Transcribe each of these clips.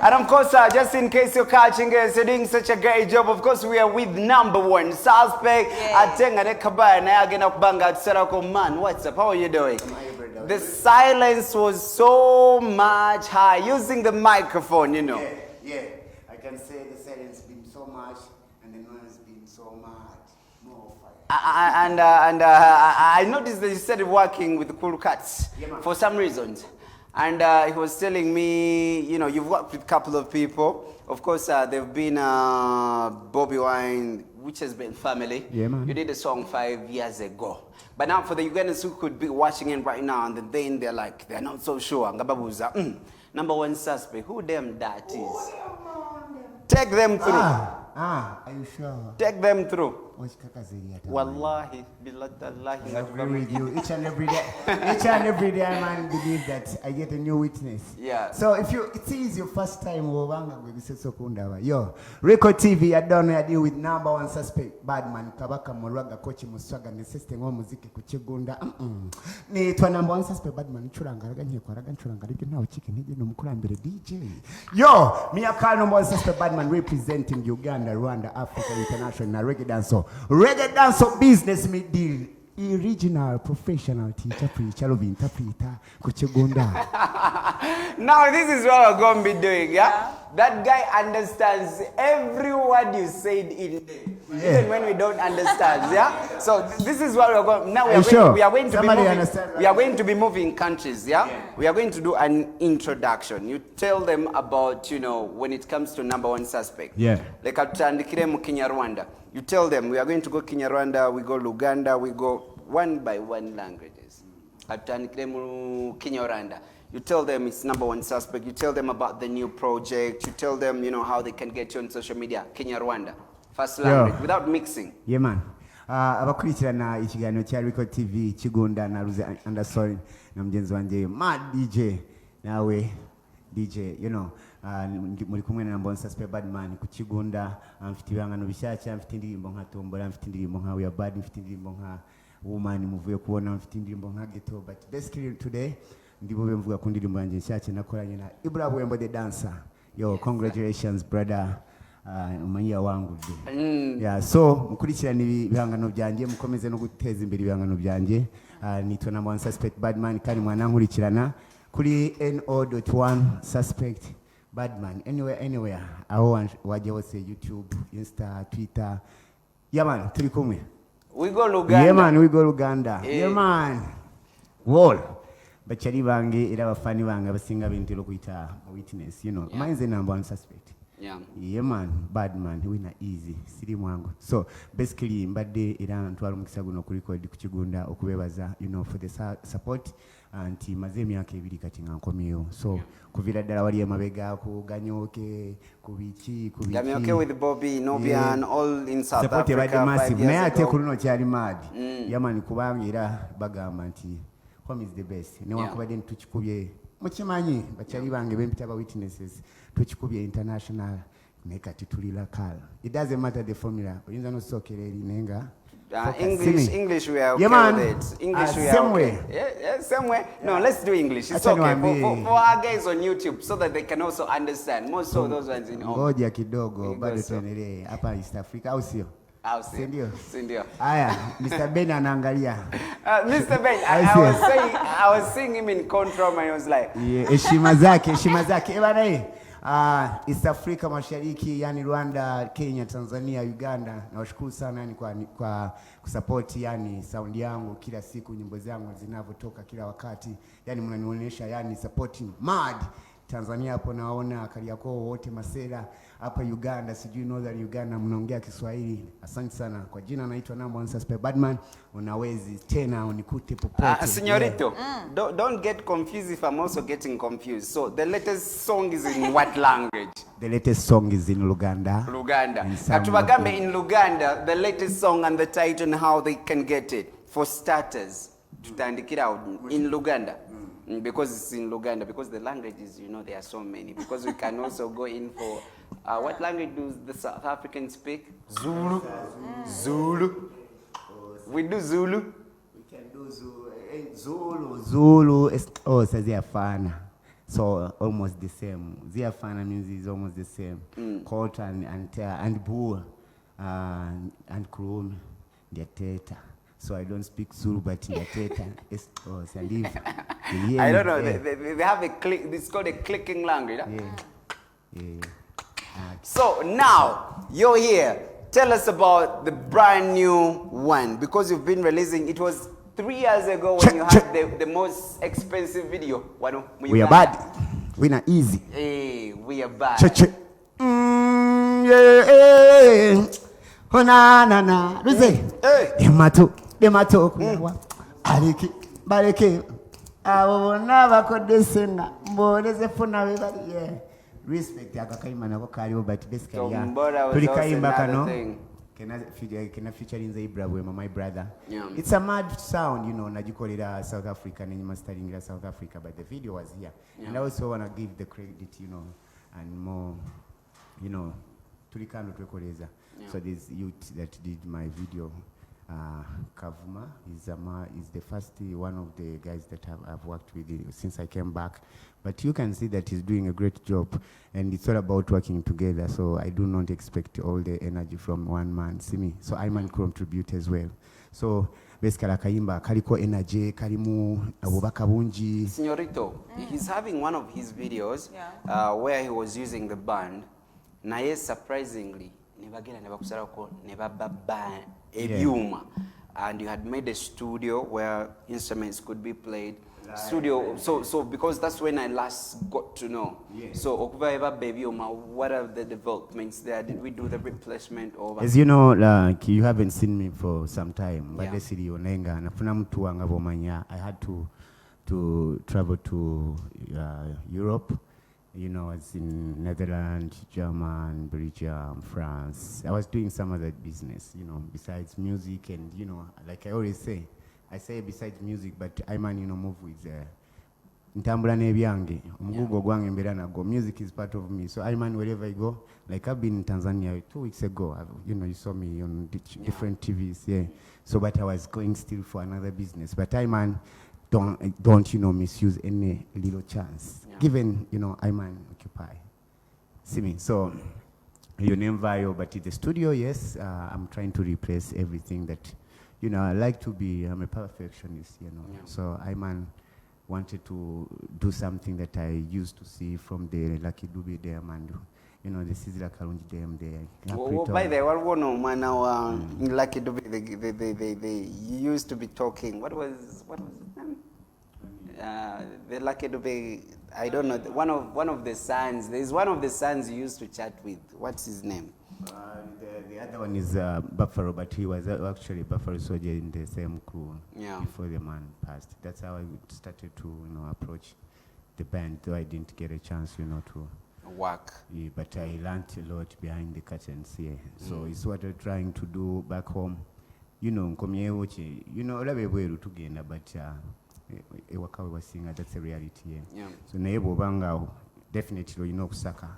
And of course, just in case you're catching us, you're doing such a great job. Of course, we are with number one suspect. Man, what's up? How are you doing? The silence was so much high. Using the microphone, you know. Yeah. I can say the silence been so much, and the noise been so much more fire. I noticed that you started working with the Cool Cats for some reasons. And he was telling me, you know, you've worked with a couple of people. Of course, they've been Bobby Wine, which has been family. Yeah, man. You did a song 5 years ago. But now for the Ugandans who could be watching it right now, and then they're like, they're not so sure. Ngababuza, number one suspect, who them that is? Take them through. Are you sure? Take them through. Wallahi, billahi, I agree with you. Each and every day, I man believe that I get a new witness. Yeah. So if it is your first time, yo, Record TV, I don't know, I deal with number one suspect, Badman, Kabaka Moraga, Coach Muswaga, and the system of music, Kuchigunda. Ni to number one suspect, Badman, Churanga, you know, chicken, you know, DJ. Yo, me a call number one suspect, Badman, representing Uganda, Rwanda, Africa, International, Reggae Dance. Reggae dance business me deal. Original professional teacher, preacher, love interpreter, kuchegunda. Now this is what we're going to be doing, yeah? That guy understands every word you said in there, even when we don't understand, yeah? So this is what we're going. Now we are going to be moving countries, yeah? We are going to do an introduction. You tell them about, you know, when it comes to number one suspect. Yeah. Like atandikire Kenya Rwanda. You tell them we are going to go Kenya Rwanda, we go Luganda, we go one by one languages. Atandikire Kenya Rwanda. You tell them it's number one suspect. You tell them about the new project. You tell them, you know, how they can get you on social media. Kenya Rwanda. First language, without mixing. Yeah, man. Abakurikirana ikiganiro cya Record TV Kigunda na Ruze Anderson na mjenzi wanje Mad DJ nawe DJ, you know, muri kumwe na number one suspect Badman ku Kigunda, mfite ibihangano bishyashya, mfite indirimbo nka Tombora, mfite indirimbo nka We Are Bad, mfite indirimbo nka Woman muvuye kubona, mfite indirimbo nka Ghetto. But basically today ndibo bemvuga ku ndirimbo yanjye nshyashya nakoranye na Ibra Bwembo the dancer. Yo, congratulations brother. Umanya wangu yeah, so mukurikirana ibihangano byanjye, mukomeze no guteza imbere ibihangano byanjye. Nitwa number one suspect Badman, kandi mwana nkurikirana kuri no.1 suspect Badman anywhere aho waje wose, YouTube, Insta, Twitter. Yeah man, turi kumwe. We go Luganda. Yeah man, we go Luganda. Yeah man. Wall. Bachari bange ira bafani bange abasinga bintiro kuita witness, you know. Mine is the number one suspect. Yeah man, Badman, wina easy siri mwangu. So basically mbadde era ntwala mukisa guno ku record ku Kigunda okubebaza, you know, for the support and maze emyaka 2 kati nkomyeyo. So kuvira ddala wali emabega ku Ganyoke ku biki Ganyoke with Bobby Nobian, all in South support Africa. Massive naye ate kuno kyali mad. Yeah man, kubanga era bagamba nti home is the best. Ne wakubadde ntukikubye mukimanyi bachali bange bempita ba witnesses tukikubye international neka titulila kala. It doesn't matter the formula. Oyinza no sokereri nenga English we are okay with it. English we are okay. Yeah, same way. No, let's do English. It's okay for our guys on YouTube so that they can also understand. Most of those ones in home. Ngoja kidogo bado tuendelee hapa East Africa au sio? Sindio. Aya, Mr. Ben anaangalia. Mr. Ben, I was seeing him in control and I was like, yeah, heshima zake. Bana East Africa Mashariki, yani Rwanda, Kenya, Tanzania, Uganda. Nawashukuru sana yani kwa kusupport yani sound yangu kila siku, nyimbo zangu zinavyotoka kila wakati. Yani mnanionyesha yani supporting mad. Tanzania hapo naona Kariakoo wote Masela, hapa Uganda sijui Northern Uganda mnaongea Kiswahili. Asante sana. Kwa jina naitwa number one suspect Badman. Unawezi tena unikute popote. Señorito, don't get confused if I'm also getting confused. So the latest song is in what language? The latest song is in Luganda. Katubagambe in Luganda, the latest song and the title and how they can get it. For starters, tutandikira out in Luganda. Because it's in Luganda, because the languages, you know, there are so many. Because we can also go in for, what language do the South Africans speak? Zulu. Zulu. We do Zulu. We can do Zulu. Zulu. Oh, says Afana. So almost the same. Their fan music is almost the same. Court and Bull and Krum, their Teta. So I don't speak Zulu, but their Teta is close. And if I don't know. They have a click. It's called a clicking language. Huh? Yeah. So now you're here. Tell us about the brand new one, because you've been releasing. It was 3 years ago when you had the most expensive video. We are bad. We not easy. Hey, we are bad. Yeah. Oh na. Luze. Demato. Aliki. Bareke. Abo naba kodesenga. Mboleze funa everybody. Yeah. Respect akakaimba nako kaliwo, but basically tulikaimba kano kena featuring Zebra Wema, my brother. It's a mad sound, you know, najikolera South Africa and mastering in South Africa, but the video was here. And I also want to give the credit, you know, and more, you know, tulikano twekoleza. So this youth that did my video, Kavuma is the first one of the guys that I've worked with since I came back. But you can see that he's doing a great job, and it's all about working together. So I do not expect all the energy from one man. See me. So I might contribute as well. So basically, Kaimba, Kaliko energy, Karimu, Abubaka Bunji. Signorito, he's having one of his videos where he was using the band. Naye surprisingly, and you had made a studio where instruments could be played. Studio, so because that's when I last got to know. So Okuva Baby Oma, what are the developments there? Did we do the replacement over? As you know, like you haven't seen me for some time, but the city Onenga nafuna mtu wanga bomanya. I had to travel to Europe. You know, I was in Netherlands, German, Belgium, France. I was doing some other business, you know, besides music, and you know, like I always say, I say besides music, but I man, you know, move with ntambula nebyange omugugo gwange mbera nago. Music is part of me, so I man, wherever I go, like I've been in Tanzania 2 weeks ago. You know, you saw me on different TVs, so but I was going still for another business, but I man, don't you know, misuse any little chance given, you know, I man occupy. See me. So your name Vio, but in the studio, yes, I'm trying to replace everything that, you know, I like to be. I'm a perfectionist, you know. So I man wanted to do something that I used to see from the Lucky Dube there, man. You know, this is like around them there. By the way, one hour Lucky Dube, they used to be talking. What was his name? The Lucky Dube, I don't know. One of the sons. There's one of the sons you used to chat with. What's his name? The other one is Buffalo, but he was actually Buffalo soldier in the same crew before the man passed. That's how I started to, you know, approach the band, though I didn't get a chance, you know, to work. Yeah, but I learned a lot behind the curtains here. So it's what I'm trying to do back home. You know, you know, but that's a reality. So Nebo Banga, definitely, you know, Saka.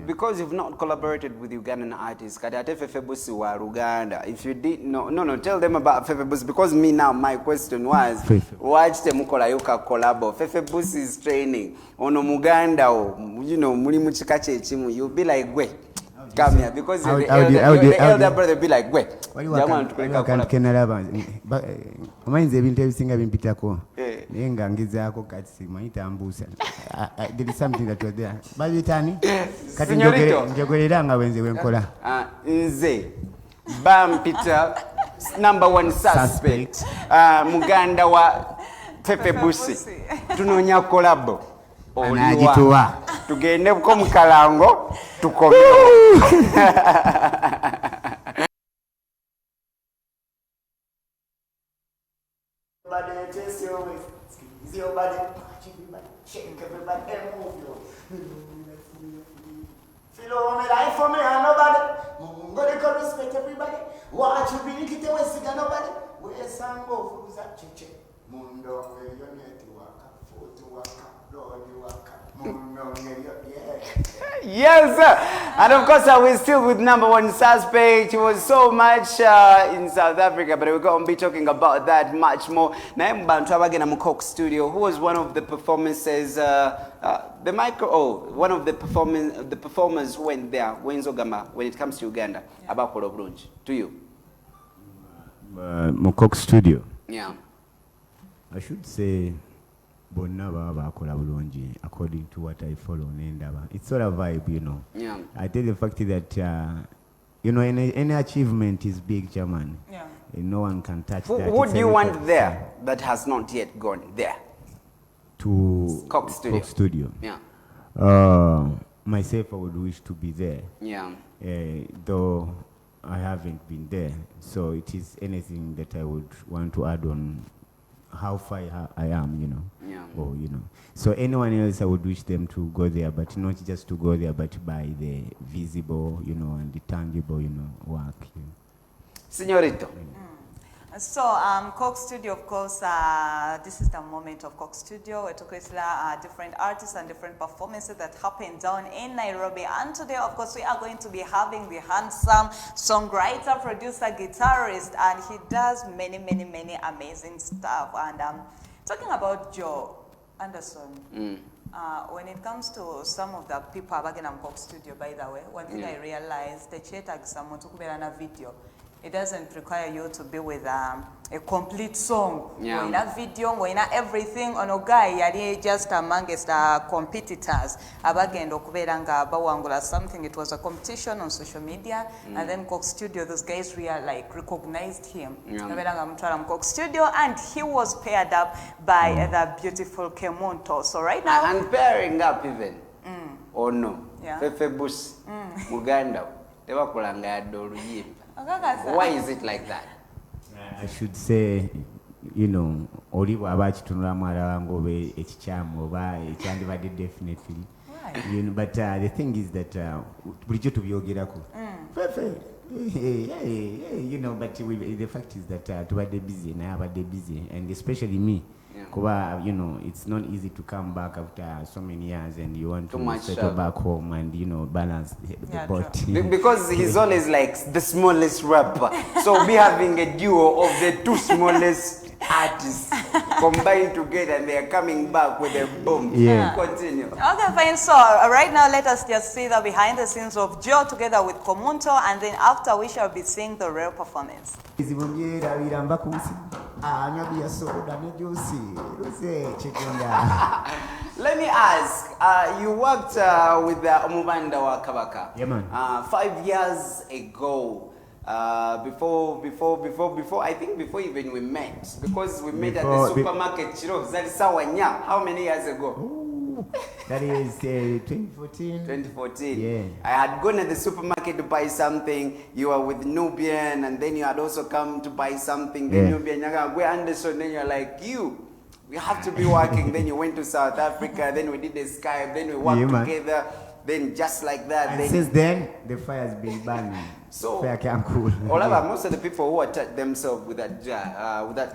Because you've not collaborated with Ugandan artists, if you did no, tell them about Fefebusi, because me now, my question was, watch the Mukola Yuka collabo. Fefebusi is training on Muganda, you know, Mulimuchikache Chimu, you'll be like, wait. Come here, because the elder brother be like, wait. There is something that was there. Nze Bam Peter, #1 suspect. Muganda wa Fefebusi. Tunonya collabo. Anajitoa. Tugende ko mukalango tukome. Your body, shake everybody and move you. Feel me life for me and nobody. Gonna come respect everybody. Watch you be it away, siga nobody. Where some go for that chiche. Mundo, where you need to walk, foot to walk, Lord, you walk, Mundo, yeah. Yes, sir. And of course, we're still with number one suspect. He was so much in South Africa, but we're going to be talking about that much more. Naye Bantu abagenda mu Coke Studio, who was one of the performances, one of the performers who went there, when it comes to Uganda, about Polo Brunch. To you? Mu Coke Studio. Yeah. I should say, bonna baba bakola bulungi according to what I follow nendaba. It's sort of vibe, you know. Yeah. I tell the fact that you know, any achievement is big, German. Yeah. No one can touch that. Who It's do you everybody. want there that has not yet gone there? To Coke Studio. Coke Studio. Yeah. Myself, I would wish to be there. Yeah. Though I haven't been there, so it is anything that I would want to add on how far I am, you know. Yeah. Or, you know. So anyone else, I would wish them to go there, but not just to go there, but by the visible, you know, and the tangible, you know, work. You know. Signorito. So, Coke Studio, of course, this is the moment of Coke Studio. We're talking different artists and different performances that happen down in Nairobi. And today, of course, we are going to be having the handsome songwriter, producer, guitarist, and he does many, many, many amazing stuff. And talking about Joe Anderson, when it comes to some of the people working on Coke Studio, by the way, one thing I realized, the chat someone to a video. It doesn't require you to be with a complete song. Yeah. Going a video, going everything on a guy, yali just amongst competitors. Abagendo kuberanga bawangula something. It was a competition on social media, and then Coke Studio, those guys really like recognized him. Coke Studio, and he was paired up by the beautiful Kemonto. So right now, And pairing up even. Or no? Yeah. Fefe Bush, Muganda, tebakolanga yadde oluyimba. Why is it like that? I should say, you know, oli bw'aba kitunulamu alaba ng'oba ekikyamu oba ekyandibadde definitely. You know, but the thing is that bulijjo tubyogerako. You know, but the fact is that tubadde busy, naye abadde busy, and especially me. Kuba, you know, it's not easy to come back after so many years and you want to settle back home and, you know, balance the boat. Because he's always like the smallest rapper. So we having a duo of the two smallest artists combined together and they are coming back with a boom. Yeah. Continue. Okay, fine. So right now, let us just see the behind the scenes of Joe together with Komunto, and then after we shall be seeing the real performance. Let me ask, you worked with Omubanda wa Kabaka. Yeah, man. 5 years ago. Before I think before even we met, because we met at the supermarket Chiro Sawanya. How many years ago? Ooh, that is 2014. 2014. Yeah. I had gone at the supermarket to buy something. You were with Nubian, and then you had also come to buy something. Then Nubian, we Anderson. Then you're like, we have to be working. Then you went to South Africa. Then we did the Skype. Then we worked together. Then just like that. And since then, the fire's been burning. So, cool. most of the people who attach themselves with that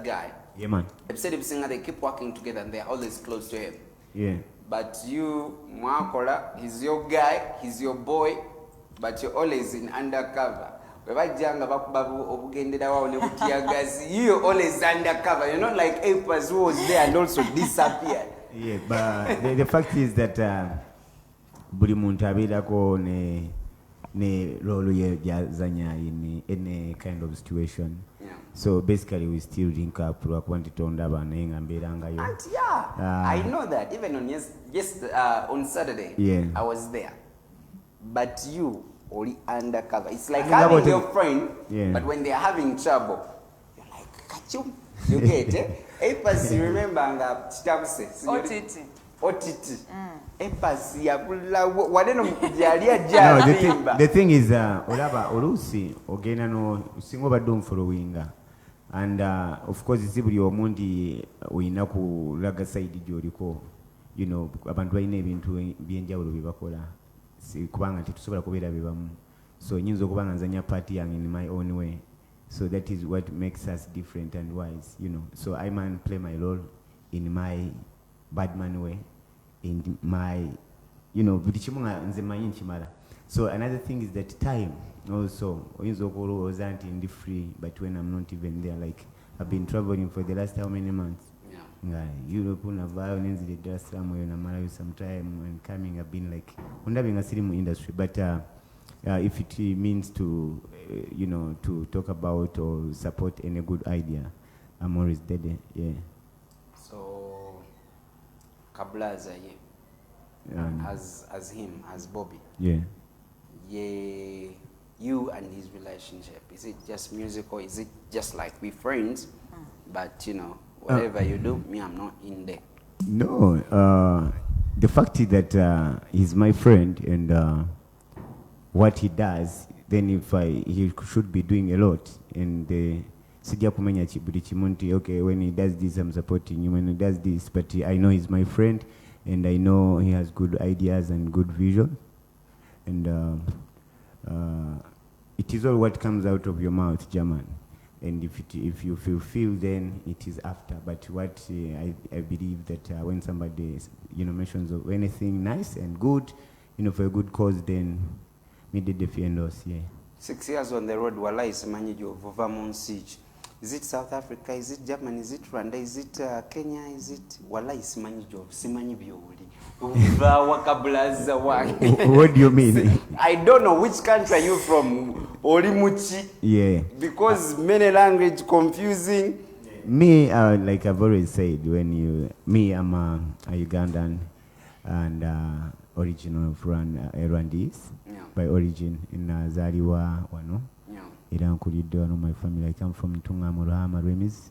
guy, Yeah, man. they've said they keep working together and they're always close to him. Yeah. But you, Mwakola, he's your guy, he's your boy, but you're always in undercover. You're always undercover. You're not like Apers who was there and also disappeared. Yeah, but the fact is that buli muntu abeerako ne role yazanya in any kind of situation. Yeah. So basically we still link up lwakuba ntitondaba naye nga mbeerangayo. And I know that even on on Saturday, I was there. But you only undercover. It's like having your friend, but when they're having trouble, you're like, kachum. You get it? Apers, you remember, OTT. Apers, the thing is, olaba oluusi ogenda no singa obadde omufollowinga, and of course si buli omundi oyina kulaga side gy'oliko, you know, abantu balina ebintu byenjawulo bye bakola kubanga tetusobola kubeera be bamu, so nyinza okuba nga nzanya party yange in my own way. So that is what makes us different and wise, you know. So I man play my role in my Badman way, in my you know, buli kimu nga nze manyi nkimala. So another thing is that time also oyinza okulowooza nti ndi free, but when I'm not even there, like I've been traveling for the last how many months? Nga Europe navaayo nenzire Dar es Salaam eyo namalayo sometime, and coming I've been like ondabye nga siri mu industry, but if it means to you know, to talk about or support any good idea, I'm always there. Yeah. So Kablaza, as him, as Bobby. Yeah. Yeah, you and his relationship, is it just musical? Is it just like we friends? But you know, whatever you do, me, I'm not in there. No, the fact is that he's my friend, and what he does, then if he should be doing a lot, and sija kumenya buli kimu nti okay, when he does this I'm supporting him, when he does this, but I know he's my friend, and I know he has good ideas and good vision, and it is all what comes out of your mouth, German. And if you fulfill, then it is after. But what I believe that when somebody, you know, mentions of anything nice and good, you know, for a good cause, then me did defend us. Yeah. 6 years on the road, Wala is managed of Vermont siege. Is it South Africa? Is it Germany? Is it Rwanda? Is it Kenya? Is it Wala is managed of Simanyi Bioli? What do you mean? I don't know which country are you from. Orimuchi. Yeah. Because many language confusing. Me, like I've always said, I'm a Ugandan and original of Rwandese by origin in Zariwa, Wano. My family, I come from Tungamurahama Remis,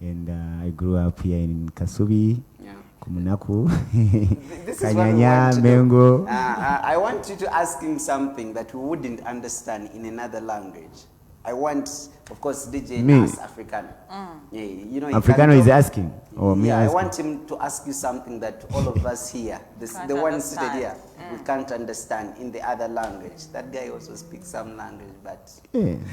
and I grew up here in Kasubi, Kumunaku, Kanyanya, Mengo. I want you to ask him something that we wouldn't understand in another language. I want, of course, DJ as African. Yeah, you know, Africano is asking. Or me I asking. want him to ask you something that all of us here, the ones seated here, we can't understand in the other language. That guy also speaks some language, but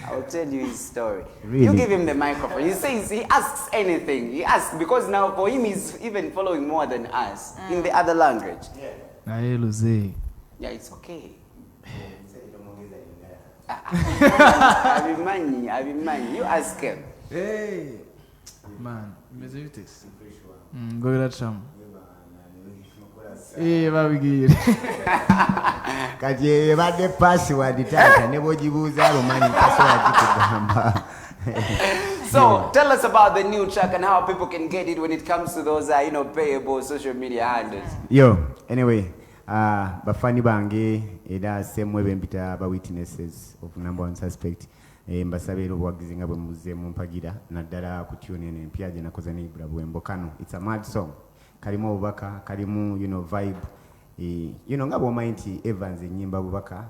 I'll tell you his story. Really? You give him the microphone. He says he asks anything. He asks because now for him he's even following more than us in the other language. Yeah, it's okay. Abimanyi, you ask him. Hey, man, Mezeritis. Go that some. Hey, babigiri. Kati badde password tata ne bojibuza romanyi password kugamba. So tell us about the new track and how people can get it when it comes to those payable social media handles. Yo, anyway, bafani bange era semwe bempita ba witnesses of number one suspect. Mbasabira obuwagizi nga bwe muze mu mpagira naddala ku tune ene empya gye nakoze ne Ibra Bwembokano. It's a mad song. Kalimu obubaka, kalimu vibe. Nga bw'omanyi nti Evans ennyimba bubaka,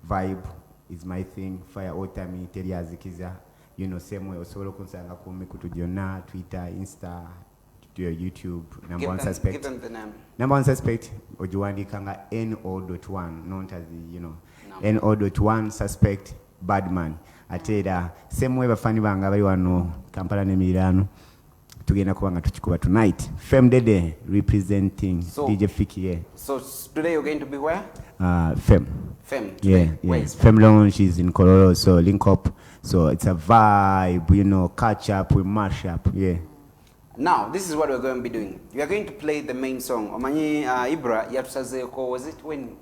vibe is my thing. Fire otami teri azikiza. Semwe osobola okunsanga ku mikutu gyonna, Twitter, Insta, YouTube, number one suspect. Give them the name. Number one suspect, ojiwandikanga NO.1, not as NO.1 suspect, Badman. Atera, semwe bafani banga bali wano, Kampala ne Milano. Tugenda kubanga tukikuba tonight. Fem Dede representing DJ Fiki. Yeah. So today you're going to be where? Fem. Fem. Yeah. Fem Lounge is in Colorado, so link up. So it's a vibe, catch up, we mash up. Yeah. Now, this is what we're going to be doing. We are going to play the main song. Omanyi Ibra yatusazeko, was it when?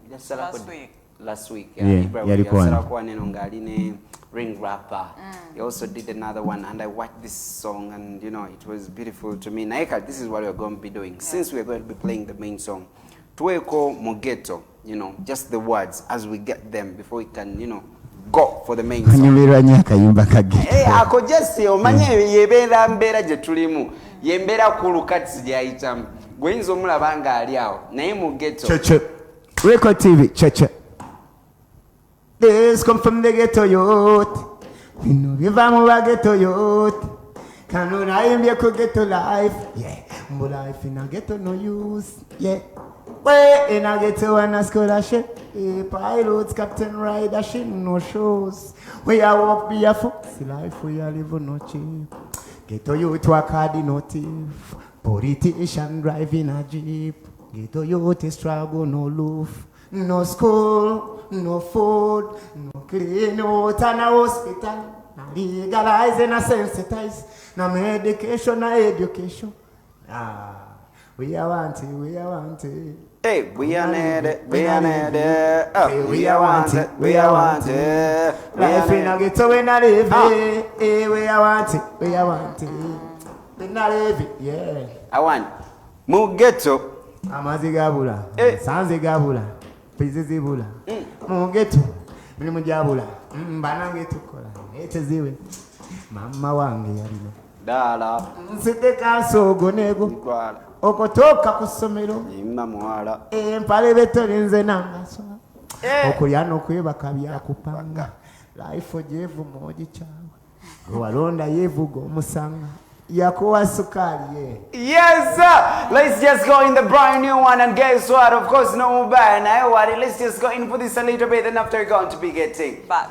Last week. Yeah. Ibra yatusazeko neno ngaline ring rapper. He also did another one, and I watched this song, and it was beautiful to me. Naika, this is what we're going to be doing. Since we're going to be playing the main song, tuweko mogeto, just the words as we get them before we can, go for the main song. Hey, ako just omanye yebera mbera gye tulimu. Yembera kulu kati gyayitamu. Gwenzo omulaba nga ali awo. Naye mu ghetto. Cheche. Record TV, cheche. This come from the ghetto youth. Biva mu ba ghetto youth. Kanuna imbye ku ghetto life. Yeah. Mbu life in a ghetto no use. Yeah. Way in a ghetto and a scholarship. Pilots, captain, ridership, no shows. We are walk barefoot. See life we are live no cheap. Ghetto youth work hard no thief. Politician driving a jeep. Ghetto youth is struggle, no roof, no school, no food, no clean water, no hospital. No legalize and no sensitize. No medication, no education. We are wanted, we are wanted. Hey, we are needed, we are needed. Oh, we are wanted, we are wanted. Life in a ghetto, we not live it. Hey, we are wanted, we are wanted. We not live it, yeah. I want mu ghetto. Amazigabula, Sanzigabula, Pizibula, Mugetu, Minimujabula, Banangetukola, Eteziwe, Mama Wangi, Dala. Siteka so gonego, Nkwala. Okotoka kusomero, Imma mwala. Mpale betolinze nangaswa, Okulyano kwebaka byakupanga, Life ojevu moji chawa, Walonda yevugo musanga. Yakuwa sukari, Yes, sir. Let's just go in the brand new one, and guess what? Of course, no more bad. Now, what? Let's just go in for this a little bit, and after we're going to be getting Back.